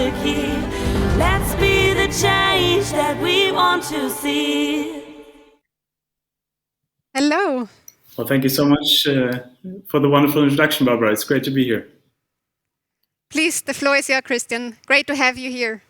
the key. Let's be the change that we want to see. Hello. Well, thank you so much for the wonderful introduction, Barbara. It's great to be here. Please, the floor is yours, Christian. Great to have you here.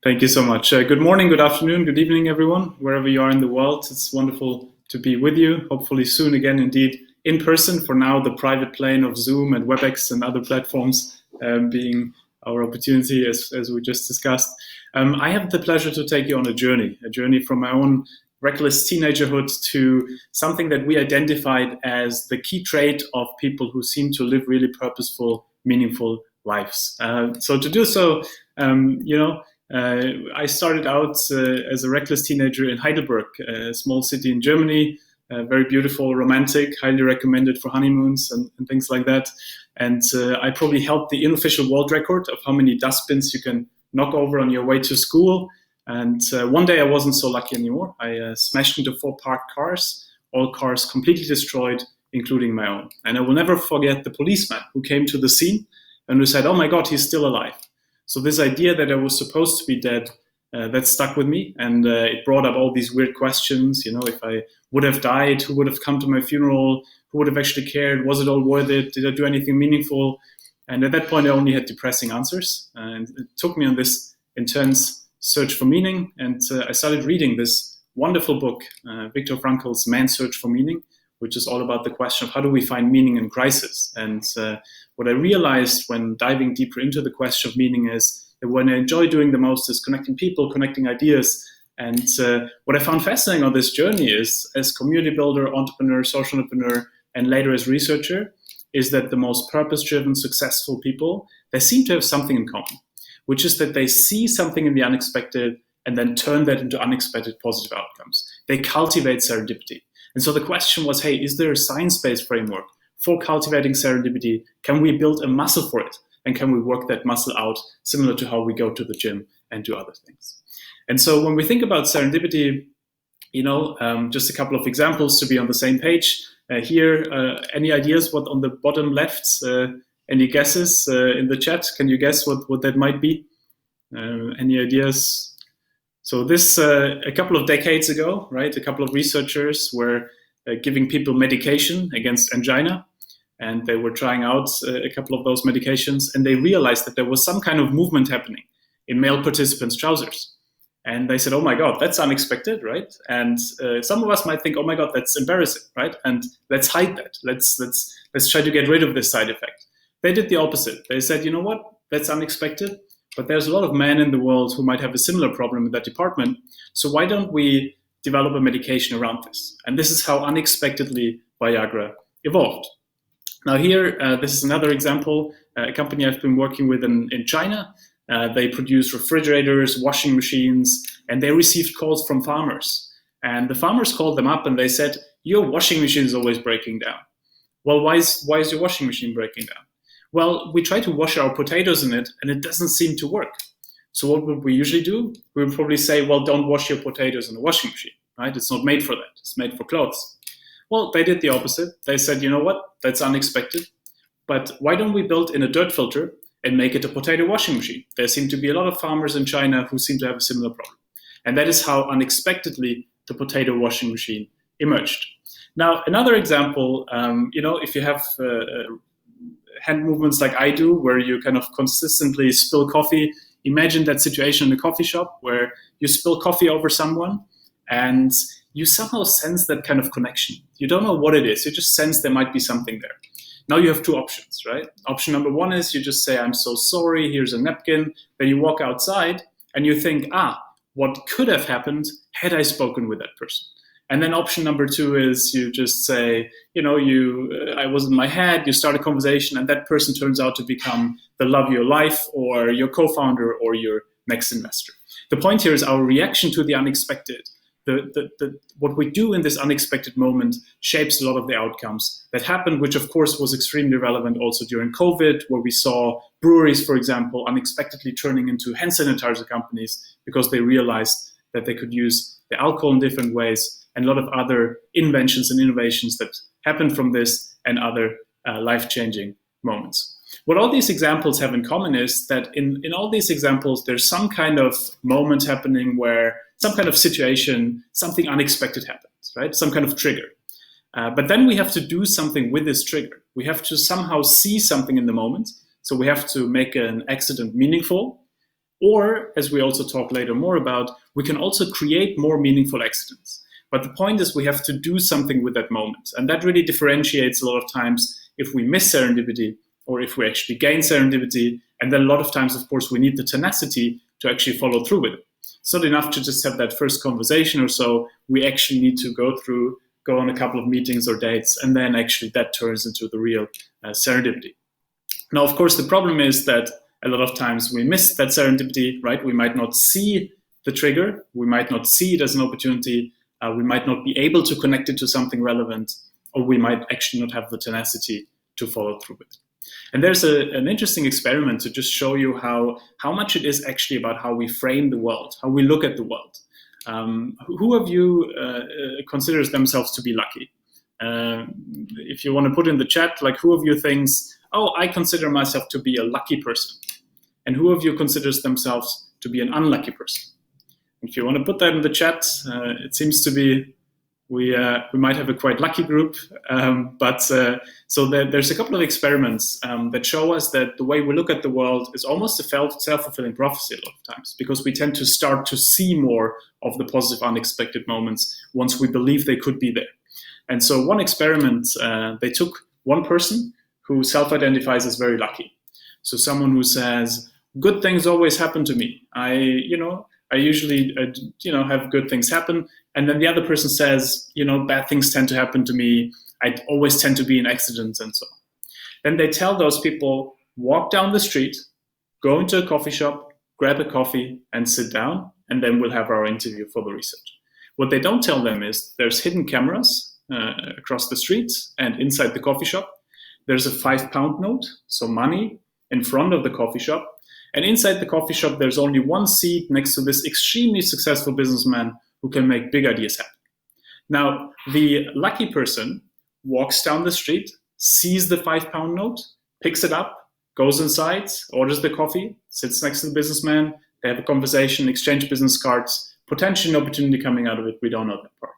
Thank you so much. Good morning, good afternoon, good evening, everyone, wherever you are in the world. It's wonderful to be with you. Hopefully soon again, indeed, in person. For now, the private plane of Zoom and WebEx and other platforms being our opportunity, as we just discussed. I have the pleasure to take you on a journey from my own reckless teenagerhood to something that we identified as the key trait of people who seem to live really purposeful, meaningful lives. So to do so, I started out as a reckless teenager in Heidelberg, a small city in Germany, very beautiful, romantic, highly recommended for honeymoons and things like that. And I probably held the unofficial world record of how many dustbins you can knock over on your way to school. And one day I wasn't so lucky anymore. I smashed into 4 parked cars, all cars completely destroyed, including my own. And I will never forget the policeman who came to the scene and who said, "Oh my God, he's still alive." So this idea that I was supposed to be dead, that stuck with me, and it brought up all these weird questions. If I would have died, who would have come to my funeral? Who would have actually cared? Was it all worth it? Did I do anything meaningful? And at that point, I only had depressing answers. And it took me on this intense search for meaning. And I started reading this wonderful book, Viktor Frankl's Man's Search for Meaning, which is all about the question of how do we find meaning in crisis. And what I realized when diving deeper into the question of meaning is that what I enjoy doing the most is connecting people, connecting ideas. And what I found fascinating on this journey is, as community builder, entrepreneur, social entrepreneur, and later as researcher, is that the most purpose-driven, successful people, they seem to have something in common, which is that they see something in the unexpected and then turn that into unexpected positive outcomes. They cultivate serendipity. And so the question was, hey, is there a science-based framework for cultivating serendipity? Can we build a muscle for it? And can we work that muscle out similar to how we go to the gym and do other things? And so when we think about serendipity, just a couple of examples to be on the same page. Here, any ideas what on the bottom left? Any guesses in the chat? Can you guess what that might be? Any ideas? So this, a couple of decades ago, right, a couple of researchers were giving people medication against angina, and they were trying out a couple of those medications, and they realized that there was some kind of movement happening in male participants' trousers. And they said, "Oh my God, that's unexpected, right?" And some of us might think, "Oh my God, that's embarrassing, right? And let's hide that. Let's try to get rid of this side effect." They did the opposite. They said, "You know what? That's unexpected, but there's a lot of men in the world who might have a similar problem in that department. So why don't we develop a medication around this?" And this is how unexpectedly Viagra evolved. Now here, this is another example, a company I've been working with in China. They produce refrigerators, washing machines, and they received calls from farmers. And the farmers called them up and they said, "Your washing machine is always breaking down." "Well, why is your washing machine breaking down?" "Well, we try to wash our potatoes in it and it doesn't seem to work." So what would we usually do? We would probably say, "Well, don't wash your potatoes in a washing machine, right? It's not made for that. It's made for clothes." Well, they did the opposite. They said, "You know what? That's unexpected. But why don't we build in a dirt filter and make it a potato washing machine?" There seem to be a lot of farmers in China who seem to have a similar problem. And that is how unexpectedly the potato washing machine emerged. Now, another example, if you have hand movements like I do, where you kind of consistently spill coffee, imagine that situation in a coffee shop where you spill coffee over someone and you somehow sense that kind of connection. You don't know what it is. You just sense there might be something there. Now you have 2 options, right? Option number 1 is you just say, "I'm so sorry, here's a napkin." Then you walk outside and you think, what could have happened had I spoken with that person? And then option number 2 is you just say, I was in my head, you start a conversation, and that person turns out to become the love of your life or your co-founder or your next investor. The point here is our reaction to the unexpected. What we do in this unexpected moment shapes a lot of the outcomes that happen, which of course was extremely relevant also during COVID, where we saw breweries, for example, unexpectedly turning into hand sanitizer companies because they realized that they could use the alcohol in different ways, and a lot of other inventions and innovations that happened from this and other life-changing moments. what all these examples have in common is that in all these examples, there's some kind of moment happening where some kind of situation, something unexpected happens, right? Some kind of trigger. But then we have to do something with this trigger. We have to somehow see something in the moment. So we have to make an accident meaningful. Or, as we also talk later more about, we can also create more meaningful accidents. But the point is we have to do something with that moment. And that really differentiates a lot of times if we miss serendipity or if we actually gain serendipity. And then a lot of times, of course, we need the tenacity to actually follow through with it. It's not enough to just have that first conversation or so. We actually need to go on a couple of meetings or dates, and then actually that turns into the real serendipity. Now, of course, the problem is that a lot of times we miss that serendipity, right? We might not see the trigger. We might not see it as an opportunity. We might not be able to connect it to something relevant, or we might actually not have the tenacity to follow through with it. And there's an interesting experiment to just show you how much it is actually about how we frame the world, how we look at the world. Who of you considers themselves to be lucky? If you want to put in the chat, like who of you thinks, oh, I consider myself to be a lucky person? And who of you considers themselves to be an unlucky person? If you want to put that in the chat, it seems to be we might have a quite lucky group. So there's a couple of experiments that show us that the way we look at the world is almost a self-fulfilling prophecy a lot of times, because we tend to start to see more of the positive unexpected moments once we believe they could be there. And so one experiment, they took one person who self-identifies as very lucky. So someone who says, good things always happen to me. I usually, have good things happen. And then the other person says, bad things tend to happen to me. I always tend to be in accidents and so on. Then they tell those people, walk down the street, go into a coffee shop, grab a coffee and sit down, and then we'll have our interview for the research. What they don't tell them is there's hidden cameras across the streets and inside the coffee shop. There's a £5 note, so money, in front of the coffee shop. And inside the coffee shop, there's only one seat next to this extremely successful businessman who can make big ideas happen. Now, the lucky person walks down the street, sees the £5 note, picks it up, goes inside, orders the coffee, sits next to the businessman, they have a conversation, exchange business cards, potentially an opportunity coming out of it, we don't know that part.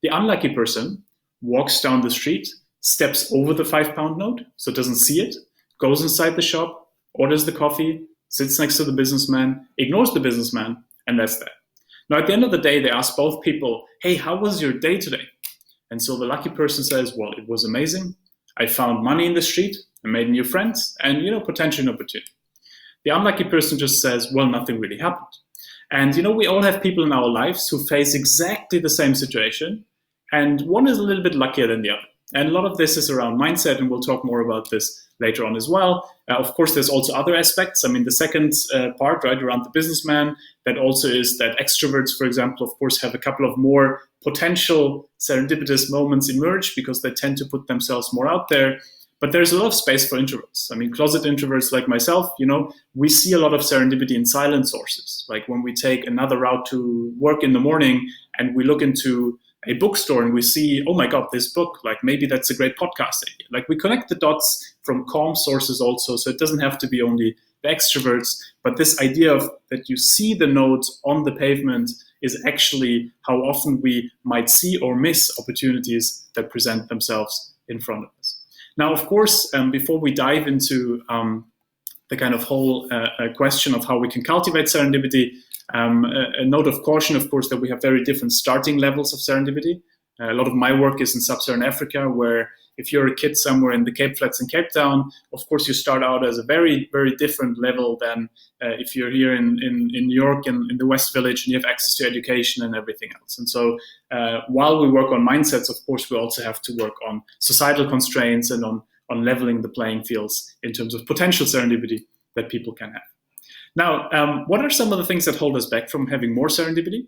The unlucky person walks down the street, steps over the £5 note, so doesn't see it, goes inside the shop, orders the coffee, sits next to the businessman, ignores the businessman, and that's that. Now, at the end of the day, they ask both people, hey, how was your day today? And so the lucky person says, well, it was amazing. I found money in the street, I made new friends, and, potentially an opportunity. The unlucky person just says, well, nothing really happened. And, we all have people in our lives who face exactly the same situation, and one is a little bit luckier than the other. And a lot of this is around mindset, and we'll talk more about this later on as well. Of course, there's also other aspects. I mean, the second part, right, around the businessman, that also is that extroverts, for example, of course, have a couple of more potential serendipitous moments emerge because they tend to put themselves more out there. But there's a lot of space for introverts. I mean, closet introverts like myself, we see a lot of serendipity in silent sources. Like when we take another route to work in the morning and we look into a bookstore and we see, oh my God, this book, like maybe that's a great podcast idea. Like we connect the dots from calm sources also, so it doesn't have to be only the extroverts, but this idea of that you see the notes on the pavement is actually how often we might see or miss opportunities that present themselves in front of us. Now, of course, before we dive into the kind of whole question of how we can cultivate serendipity, a note of caution, of course, that we have very different starting levels of serendipity. A lot of my work is in sub-Saharan Africa, where if you're a kid somewhere in the Cape Flats in Cape Town, of course, you start out as a very, very different level than if you're here in New York and in the West Village and you have access to education and everything else. And so while we work on mindsets, of course, we also have to work on societal constraints and on leveling the playing fields in terms of potential serendipity that people can have. Now, what are some of the things that hold us back from having more serendipity?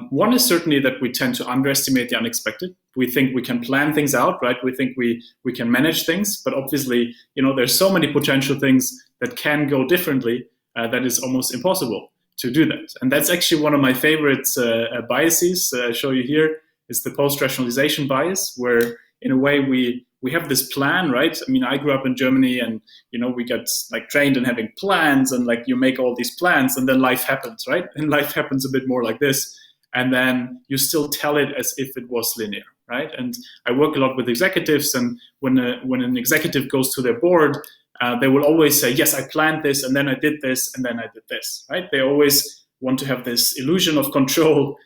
One is certainly that we tend to underestimate the unexpected. We think we can plan things out, right? We think we can manage things, but obviously, there's so many potential things that can go differently that is almost impossible to do that. And that's actually one of my favorite biases. I show you here is the post-rationalization bias, where in a way we we have this plan, right? I mean, I grew up in Germany, and we get like trained in having plans, and like you make all these plans, and then life happens, right? And life happens a bit more like this, and then you still tell it as if it was linear, right? And I work a lot with executives, and when an executive goes to their board, they will always say, yes, I planned this, and then I did this, and then I did this, right? They always want to have this illusion of control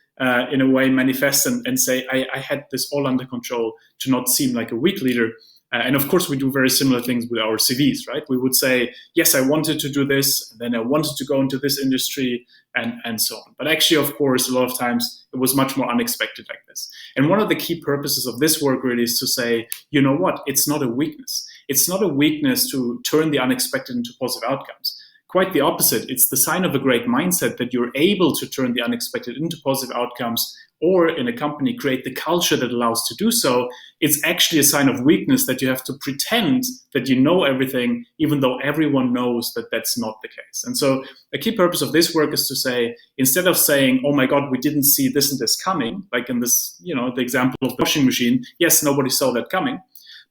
in a way manifest and say, I had this all under control, to not seem like a weak leader. And of course, we do very similar things with our CVs, right? We would say, yes, I wanted to do this, and then I wanted to go into this industry, and so on. But actually, of course, a lot of times it was much more unexpected like this. And one of the key purposes of this work really is to say, you know what? It's not a weakness. It's not a weakness to turn the unexpected into positive outcomes. Quite the opposite. It's the sign of a great mindset that you're able to turn the unexpected into positive outcomes, or in a company, create the culture that allows to do so. It's actually a sign of weakness that you have to pretend that you know everything, even though everyone knows that that's not the case. And so a key purpose of this work is to say, instead of saying, oh my God, we didn't see this and this coming, like in this, the example of the washing machine, yes, nobody saw that coming.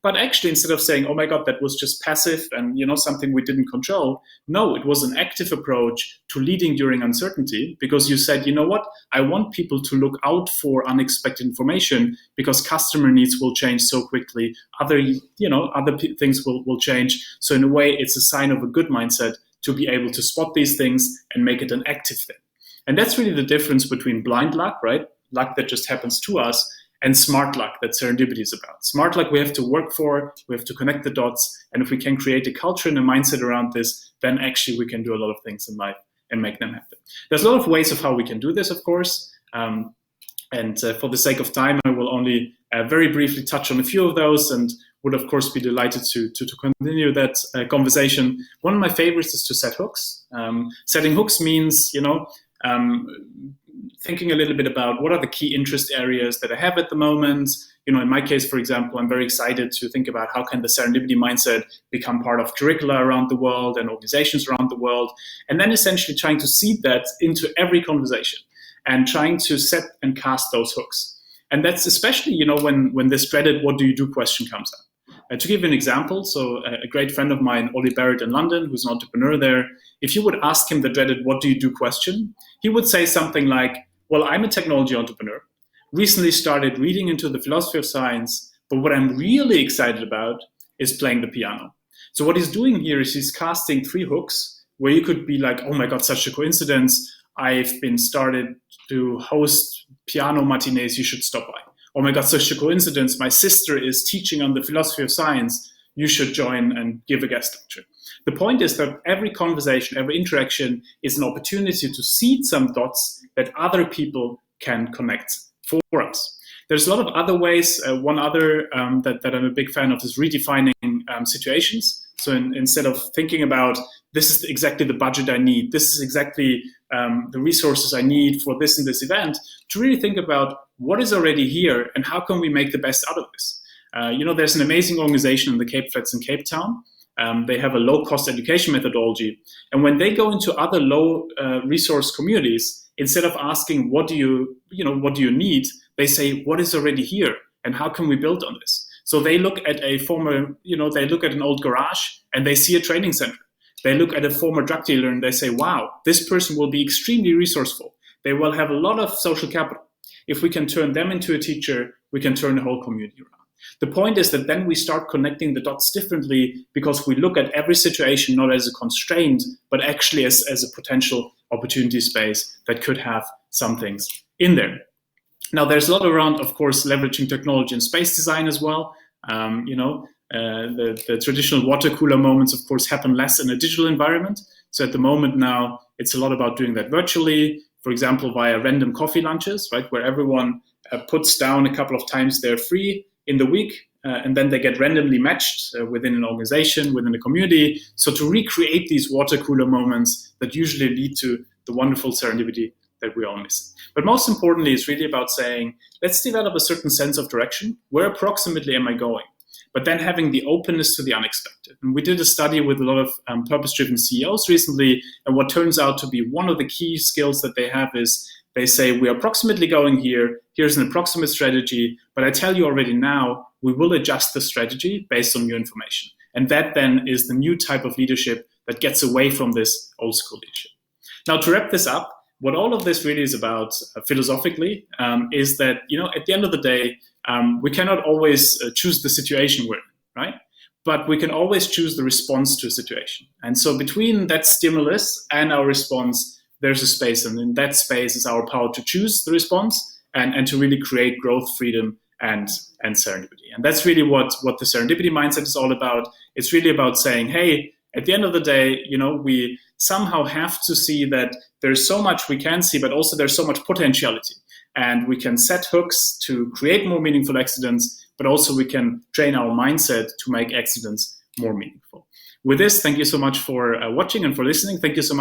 But actually, instead of saying, oh my God, that was just passive and something we didn't control, no, it was an active approach to leading during uncertainty, because you said, you know what, I want people to look out for unexpected information, because customer needs will change so quickly, other things will change. So in a way, it's a sign of a good mindset to be able to spot these things and make it an active thing. And that's really the difference between blind luck, right? Luck that just happens to us, and smart luck that serendipity is about. Smart luck we have to work for, we have to connect the dots, and if we can create a culture and a mindset around this, then actually we can do a lot of things in life and make them happen. There's a lot of ways of how we can do this, of course, and for the sake of time, I will only very briefly touch on a few of those, and would of course be delighted to continue that conversation. One of my favorites is to set hooks. Setting hooks means, thinking a little bit about what are the key interest areas that I have at the moment. In my case, for example, I'm very excited to think about how can the serendipity mindset become part of curricula around the world and organizations around the world, and then essentially trying to seed that into every conversation and trying to set and cast those hooks. And that's especially, when this dreaded "what do you do" question comes up. To give you an example, so a great friend of mine, Ollie Barrett in London, who's an entrepreneur there, if you would ask him the dreaded "what do you do" question, he would say something like, well, I'm a technology entrepreneur, recently started reading into the philosophy of science, but what I'm really excited about is playing the piano. So what he's doing here is he's casting 3 hooks where you could be like, oh my God, such a coincidence. I've been started to host piano matinees, you should stop by. Oh my God, such a coincidence. My sister is teaching on the philosophy of science. You should join and give a guest lecture. The point is that every conversation, every interaction is an opportunity to seed some dots that other people can connect for us. There's a lot of other ways. One other that I'm a big fan of is redefining situations. So instead of thinking about this is exactly the budget I need, this is exactly the resources I need for this and this event, to really think about what is already here and how can we make the best out of this. There's an amazing organization in the Cape Flats in Cape Town. They have a low-cost education methodology. And when they go into other low-resource communities, instead of asking, what do you need, they say, what is already here? And how can we build on this? So they look at they look at an old garage and they see a training center. They look at a former drug dealer and they say, wow, this person will be extremely resourceful. They will have a lot of social capital. If we can turn them into a teacher, we can turn the whole community around. The point is that then we start connecting the dots differently, because we look at every situation not as a constraint, but actually as a potential opportunity space that could have some things in there. Now, there's a lot around, of course, leveraging technology and space design as well. The traditional water cooler moments, of course, happen less in a digital environment. So at the moment now, it's a lot about doing that virtually, for example, via random coffee lunches, right, where everyone puts down a couple of times they're free in the week, and then they get randomly matched within an organization, within a community. So to recreate these water cooler moments that usually lead to the wonderful serendipity that we all miss. But most importantly, it's really about saying, let's develop a certain sense of direction. Where approximately am I going? But then having the openness to the unexpected. And we did a study with a lot of purpose-driven CEOs recently, and what turns out to be one of the key skills that they have is they say, we are approximately going here, here's an approximate strategy, but I tell you already now, we will adjust the strategy based on new information. And that then is the new type of leadership that gets away from this old school leadership. Now, to wrap this up, what all of this really is about philosophically is that, at the end of the day, we cannot always choose the situation we're in, right? But we can always choose the response to a situation. And so between that stimulus and our response, there's a space. And in that space is our power to choose the response and to really create growth, freedom, and serendipity. And that's really what the serendipity mindset is all about. It's really about saying, hey, at the end of the day, we somehow have to see that there's so much we can see, but also there's so much potentiality. And we can set hooks to create more meaningful accidents, but also we can train our mindset to make accidents more meaningful. With this, thank you so much for watching and for listening. Thank you so much